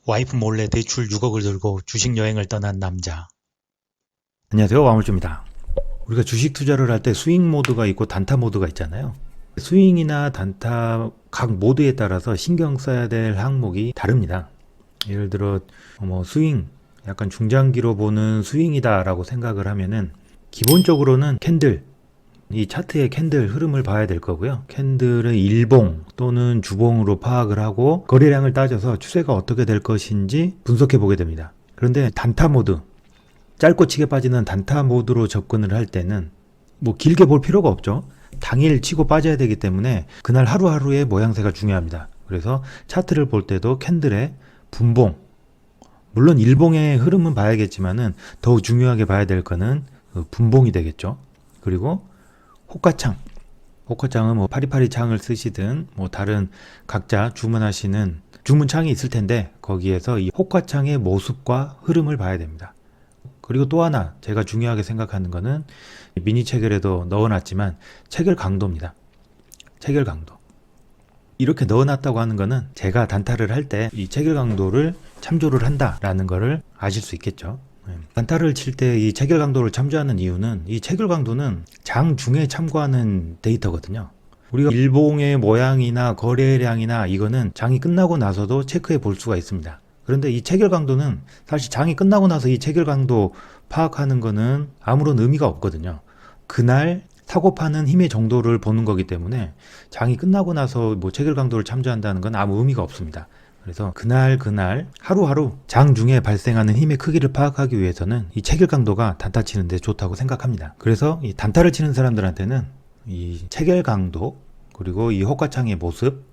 와이프 몰래 대출 6억을 들고 주식 여행을 떠난 남자. 안녕하세요, 와물주입니다. 우리가 주식 투자를 할 때 스윙 모드가 있고 단타 모드가 있잖아요. 스윙이나 단타 각 모드에 따라서 신경 써야 될 항목이 다릅니다. 예를 들어 스윙, 약간 중장기로 보는 스윙이다 라고 생각을 하면은 기본적으로는 캔들, 이 차트의 캔들 흐름을 봐야 될 거고요. 캔들의 일봉 또는 주봉으로 파악을 하고 거래량을 따져서 추세가 어떻게 될 것인지 분석해 보게 됩니다. 그런데 단타 모드, 짧고 치게 빠지는 단타 모드로 접근을 할 때는 길게 볼 필요가 없죠. 당일 치고 빠져야 되기 때문에 그날 하루하루의 모양새가 중요합니다. 그래서 차트를 볼 때도 캔들의 분봉, 물론 일봉의 흐름은 봐야겠지만은 더욱 중요하게 봐야 될 거는 분봉이 되겠죠. 그리고 호가창은 파리파리 창을 쓰시든 다른 각자 주문하시는 주문창이 있을 텐데 거기에서 이 호가창의 모습과 흐름을 봐야 됩니다. 그리고 또 하나 제가 중요하게 생각하는 거는 미니 체결에도 넣어놨지만 체결 강도입니다. 체결 강도. 이렇게 넣어놨다고 하는 거는 제가 단타를 할 때 이 체결 강도를 참조를 한다라는 거를 아실 수 있겠죠. 단타를 칠 때 이 체결 강도를 참조하는 이유는 이 체결 강도는 장 중에 참고하는 데이터거든요. 우리가 일봉의 모양이나 거래량이나 이거는 장이 끝나고 나서도 체크해 볼 수가 있습니다. 그런데 이 체결 강도는 사실 장이 끝나고 나서 이 체결 강도 파악하는 거는 아무런 의미가 없거든요. 그날 사고 파는 힘의 정도를 보는 거기 때문에 장이 끝나고 나서 체결 강도를 참조한다는 건 아무 의미가 없습니다. 그래서 그날 하루하루 장 중에 발생하는 힘의 크기를 파악하기 위해서는 이 체결 강도가 단타 치는데 좋다고 생각합니다. 그래서 이 단타를 치는 사람들한테는 이 체결 강도, 그리고 이 호가창의 모습,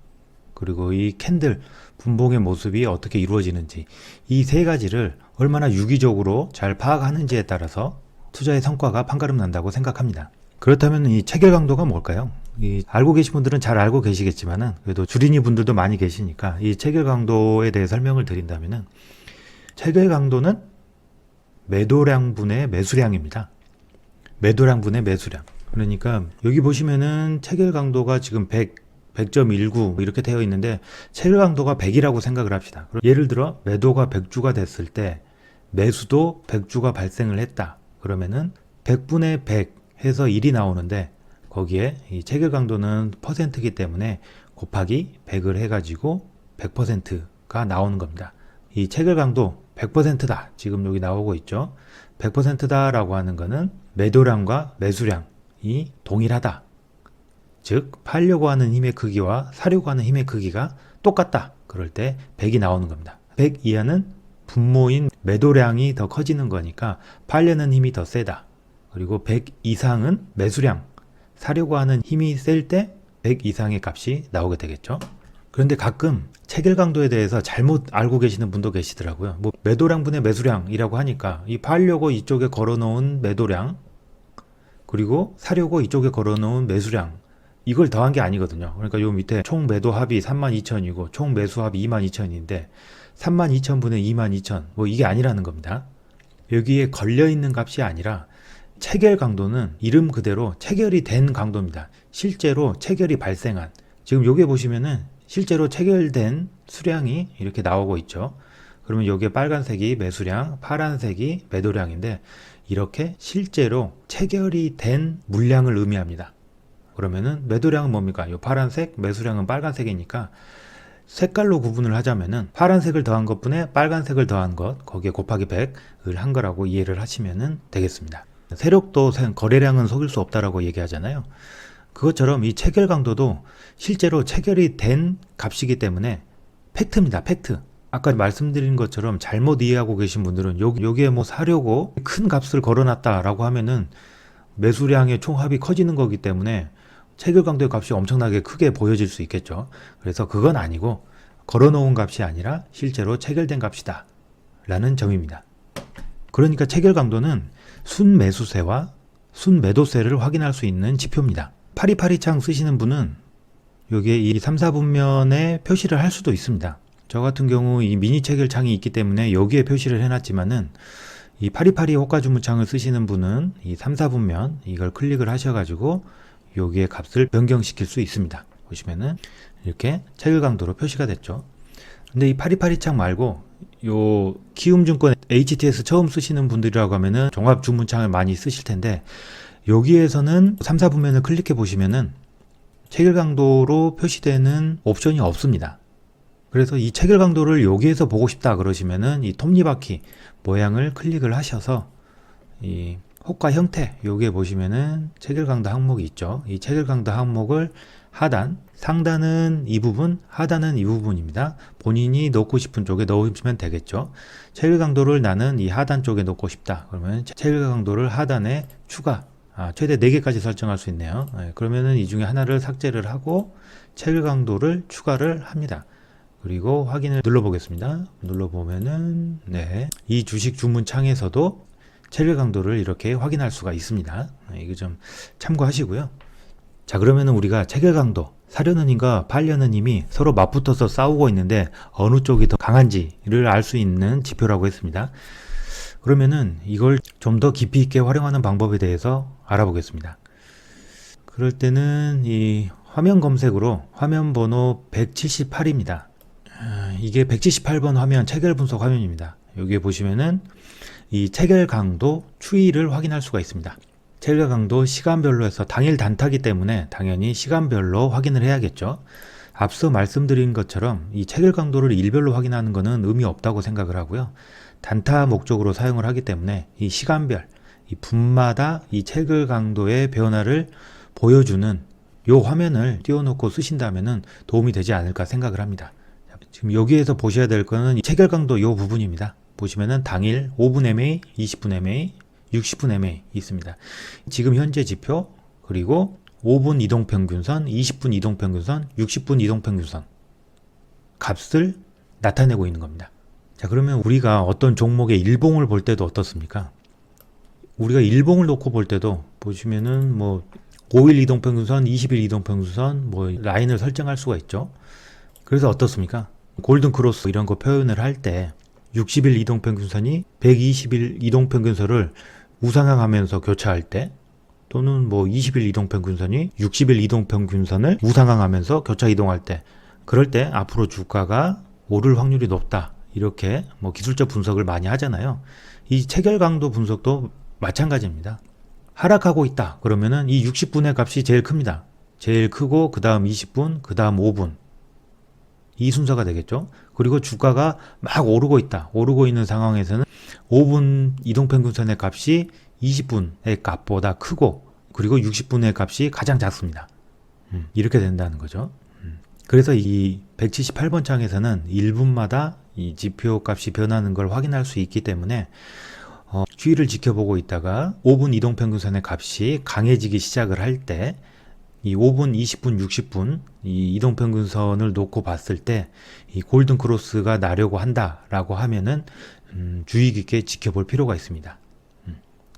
그리고 이 캔들 분봉의 모습이 어떻게 이루어지는지, 이 세 가지를 얼마나 유기적으로 잘 파악하는지에 따라서 투자의 성과가 판가름 난다고 생각합니다. 그렇다면 이 체결 강도가 뭘까요? 알고 계신 분들은 잘 알고 계시겠지만은 그래도 주린이 분들도 많이 계시니까 이 체결 강도에 대해 설명을 드린다면은, 체결 강도는 매도량분의 매수량입니다. 매도량분의 매수량. 그러니까 여기 보시면은 체결 강도가 지금 100.19 이렇게 되어 있는데 체결 강도가 100이라고 생각을 합시다. 예를 들어 매도가 100주가 됐을 때 매수도 100주가 발생을 했다. 그러면은 100분의 100 해서 1이 나오는데 거기에 이 체결 강도는 퍼센트이기 때문에 곱하기 100을 해가지고 100%가 나오는 겁니다. 이 체결 강도 100%다. 지금 여기 나오고 있죠. 100%다 라고 하는 거는 매도량과 매수량이 동일하다. 즉 팔려고 하는 힘의 크기와 사려고 하는 힘의 크기가 똑같다. 그럴 때 100이 나오는 겁니다. 100 이하는 분모인 매도량이 더 커지는 거니까 팔려는 힘이 더 세다. 그리고 100 이상은 매수량, 사려고 하는 힘이 셀 때 100 이상의 값이 나오게 되겠죠. 그런데 가끔 체결 강도에 대해서 잘못 알고 계시는 분도 계시더라고요. 매도량분의 매수량이라고 하니까 이 팔려고 이쪽에 걸어놓은 매도량, 그리고 사려고 이쪽에 걸어놓은 매수량, 이걸 더한 게 아니거든요. 그러니까 요 밑에 총 매도 합이 32,000이고 총 매수 합이 22,000인데 32,000분의 22,000 이게 아니라는 겁니다. 여기에 걸려있는 값이 아니라 체결 강도는 이름 그대로 체결이 된 강도입니다. 실제로 체결이 발생한, 지금 여기에 보시면은 실제로 체결된 수량이 이렇게 나오고 있죠. 그러면 여기에 빨간색이 매수량, 파란색이 매도량인데 이렇게 실제로 체결이 된 물량을 의미합니다. 그러면은 매도량은 뭡니까? 이 파란색, 매수량은 빨간색이니까 색깔로 구분을 하자면은 파란색을 더한 것분에 빨간색을 더한 것, 거기에 곱하기 100을 한 거라고 이해를 하시면 되겠습니다. 세력도 거래량은 속일 수 없다라고 얘기하잖아요. 그것처럼 이 체결 강도도 실제로 체결이 된 값이기 때문에 팩트입니다. 팩트. 아까 말씀드린 것처럼 잘못 이해하고 계신 분들은 여기에 사려고 큰 값을 걸어놨다라고 하면은 매수량의 총합이 커지는 거기 때문에 체결 강도의 값이 엄청나게 크게 보여질 수 있겠죠. 그래서 그건 아니고 걸어놓은 값이 아니라 실제로 체결된 값이다 라는 점입니다. 그러니까 체결 강도는 순매수세와 순매도세를 확인할 수 있는 지표입니다. 파리파리 창 쓰시는 분은 여기에 이 3, 4분면에 표시를 할 수도 있습니다. 저 같은 경우 이 미니 체결 창이 있기 때문에 여기에 표시를 해놨지만은 이 파리파리 호가주문창을 쓰시는 분은 이 3, 4분면 이걸 클릭을 하셔가지고 여기에 값을 변경시킬 수 있습니다. 보시면은 이렇게 체결 강도로 표시가 됐죠. 근데 이 파리파리 창 말고 요 키움증권 HTS 처음 쓰시는 분들이라고 하면은 종합 주문창을 많이 쓰실 텐데, 여기에서는 3, 4분면을 클릭해 보시면은 체결 강도로 표시되는 옵션이 없습니다. 그래서 이 체결 강도를 여기에서 보고 싶다 그러시면은 이 톱니바퀴 모양을 클릭을 하셔서 이 호가 형태 여기에 보시면은 체결 강도 항목이 있죠. 이 체결 강도 항목을 하단, 상단은 이 부분, 하단은 이 부분입니다. 본인이 넣고 싶은 쪽에 넣으시면 되겠죠. 체결 강도를 나는 이 하단 쪽에 넣고 싶다. 그러면 체결 강도를 하단에 추가, 최대 4개까지 설정할 수 있네요. 그러면은 이 중에 하나를 삭제를 하고 체결 강도를 추가를 합니다. 그리고 확인을 눌러보겠습니다. 눌러보면은 이 주식 주문 창에서도 체결 강도를 이렇게 확인할 수가 있습니다. 이거 좀 참고하시고요. 자, 그러면은 우리가 체결 강도, 사려는 힘과 팔려는 힘이 서로 맞붙어서 싸우고 있는데 어느 쪽이 더 강한지를 알 수 있는 지표라고 했습니다. 그러면은 이걸 좀 더 깊이 있게 활용하는 방법에 대해서 알아보겠습니다. 그럴 때는 이 화면 검색으로 화면 번호 178입니다. 이게 178번 화면 체결 분석 화면입니다. 여기에 보시면은 이 체결 강도 추이를 확인할 수가 있습니다. 체결 강도 시간별로 해서 당일 단타기 때문에 당연히 시간별로 확인을 해야겠죠. 앞서 말씀드린 것처럼 이 체결 강도를 일별로 확인하는 것은 의미 없다고 생각을 하고요. 단타 목적으로 사용을 하기 때문에 이 시간별, 이 분마다 이 체결 강도의 변화를 보여주는 요 화면을 띄워놓고 쓰신다면은 도움이 되지 않을까 생각을 합니다. 지금 여기에서 보셔야 될 거는 이 체결 강도 요 부분입니다. 보시면은 당일 5분 MA, 20분 MA, 60분 MA 있습니다. 지금 현재 지표, 그리고 5분 이동평균선, 20분 이동평균선, 60분 이동평균선 값을 나타내고 있는 겁니다. 자, 그러면 우리가 어떤 종목의 일봉을 볼 때도 어떻습니까? 우리가 일봉을 놓고 볼 때도 보시면은 뭐 5일 이동평균선, 20일 이동평균선 뭐 라인을 설정할 수가 있죠. 그래서 어떻습니까? 골든크로스 이런 거 표현을 할 때 60일 이동평균선이 120일 이동평균선을 우상향하면서 교차할 때, 또는 뭐 20일 이동평균선이 60일 이동평균선을 우상향하면서 교차 이동할 때, 그럴 때 앞으로 주가가 오를 확률이 높다, 이렇게 뭐 기술적 분석을 많이 하잖아요. 이 체결 강도 분석도 마찬가지입니다. 하락하고 있다 그러면은 이 60분의 값이 제일 큽니다. 제일 크고 그 다음 20분, 그 다음 5분, 이 순서가 되겠죠. 그리고 주가가 막 오르고 있다. 오르고 있는 상황에서는 5분 이동평균선의 값이 20분의 값보다 크고, 그리고 60분의 값이 가장 작습니다. 이렇게 된다는 거죠. 그래서 이 178번 창에서는 1분마다 이 지표 값이 변하는 걸 확인할 수 있기 때문에 추이를 지켜보고 있다가 5분 이동평균선의 값이 강해지기 시작을 할 때, 이 5분, 20분, 60분 이 이동평균선을 놓고 봤을 때 이 골든크로스가 나려고 한다라고 하면은 주의 깊게 지켜볼 필요가 있습니다.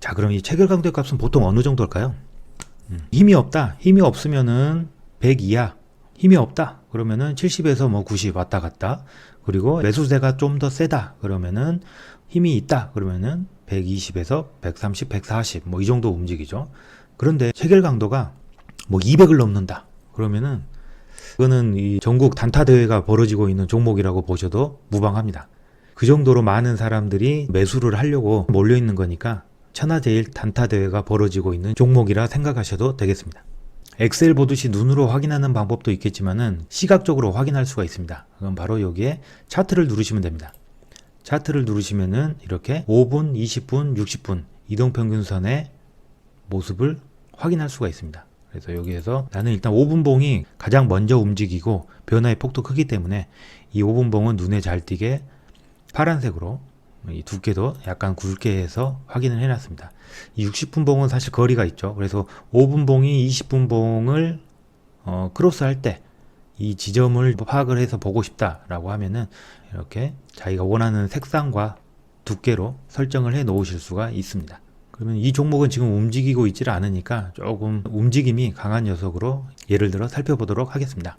자, 그럼 이 체결 강도의 값은 보통 어느 정도일까요? 힘이 없다. 힘이 없으면은 100 이하. 힘이 없다. 그러면은 70에서 뭐 90 왔다 갔다. 그리고 매수세가 좀 더 세다. 그러면은 힘이 있다. 그러면은 120에서 130, 140 뭐 이 정도 움직이죠. 그런데 체결 강도가 뭐 200을 넘는다. 그러면은 그거는 이 전국 단타 대회가 벌어지고 있는 종목이라고 보셔도 무방합니다. 그 정도로 많은 사람들이 매수를 하려고 몰려 있는 거니까 천하제일 단타 대회가 벌어지고 있는 종목이라 생각하셔도 되겠습니다. 엑셀 보듯이 눈으로 확인하는 방법도 있겠지만은 시각적으로 확인할 수가 있습니다. 그럼 바로 여기에 차트를 누르시면 됩니다. 차트를 누르시면은 이렇게 5분, 20분, 60분 이동평균선의 모습을 확인할 수가 있습니다. 그래서 여기에서 나는 일단 5분봉이 가장 먼저 움직이고 변화의 폭도 크기 때문에 이 5분봉은 눈에 잘 띄게 파란색으로, 이 두께도 약간 굵게 해서 확인을 해놨습니다. 이 60분봉은 사실 거리가 있죠. 그래서 5분봉이 20분봉을 크로스할 때 이 지점을 파악을 해서 보고 싶다라고 하면은 이렇게 자기가 원하는 색상과 두께로 설정을 해 놓으실 수가 있습니다. 그러면 이 종목은 지금 움직이고 있지를 않으니까 조금 움직임이 강한 녀석으로 예를 들어 살펴보도록 하겠습니다.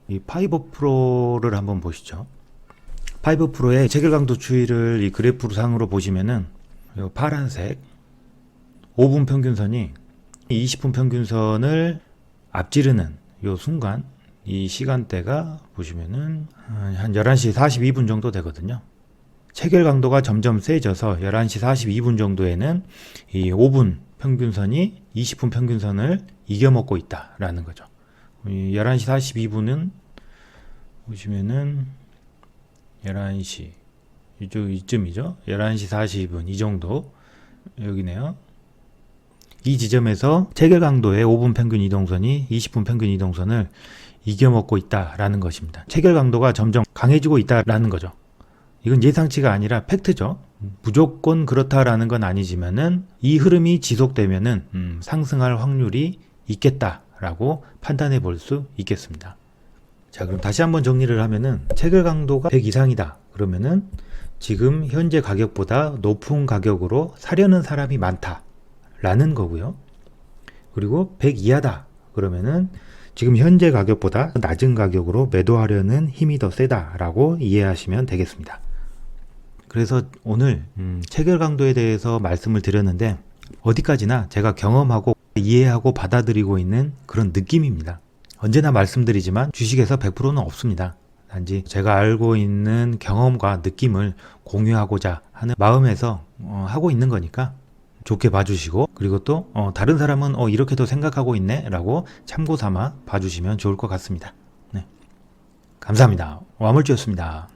이 파이버 프로를 한번 보시죠. 파이버 프로의 체결 강도 추이를 이 그래프 상으로 보시면은 이 파란색 5분 평균선이 20분 평균선을 앞지르는 이 순간, 이 시간대가 보시면은 한 11시 42분 정도 되거든요. 체결 강도가 점점 세져서 11시 42분 정도에는 이 5분 평균선이 20분 평균선을 이겨먹고 있다라는 거죠. 11시 42분은 보시면은 11시 이쯤이죠. 11시 42분 이 정도 여기네요. 이 지점에서 체결 강도의 5분 평균 이동선이 20분 평균 이동선을 이겨먹고 있다라는 것입니다. 체결 강도가 점점 강해지고 있다라는 거죠. 이건 예상치가 아니라 팩트죠. 무조건 그렇다라는 건 아니지만은 이 흐름이 지속되면은 상승할 확률이 있겠다라고 판단해 볼 수 있겠습니다. 자, 그럼 다시 한번 정리를 하면은 체결 강도가 100 이상이다. 그러면은 지금 현재 가격보다 높은 가격으로 사려는 사람이 많다라는 거고요. 그리고 100 이하다. 그러면은 지금 현재 가격보다 낮은 가격으로 매도하려는 힘이 더 세다라고 이해하시면 되겠습니다. 그래서 오늘 체결 강도에 대해서 말씀을 드렸는데 어디까지나 제가 경험하고 이해하고 받아들이고 있는 그런 느낌입니다. 언제나 말씀드리지만 주식에서 100%는 없습니다. 단지 제가 알고 있는 경험과 느낌을 공유하고자 하는 마음에서 하고 있는 거니까 좋게 봐주시고, 그리고 또 다른 사람은 이렇게도 생각하고 있네 라고 참고 삼아 봐주시면 좋을 것 같습니다. 네. 감사합니다. 와물주였습니다.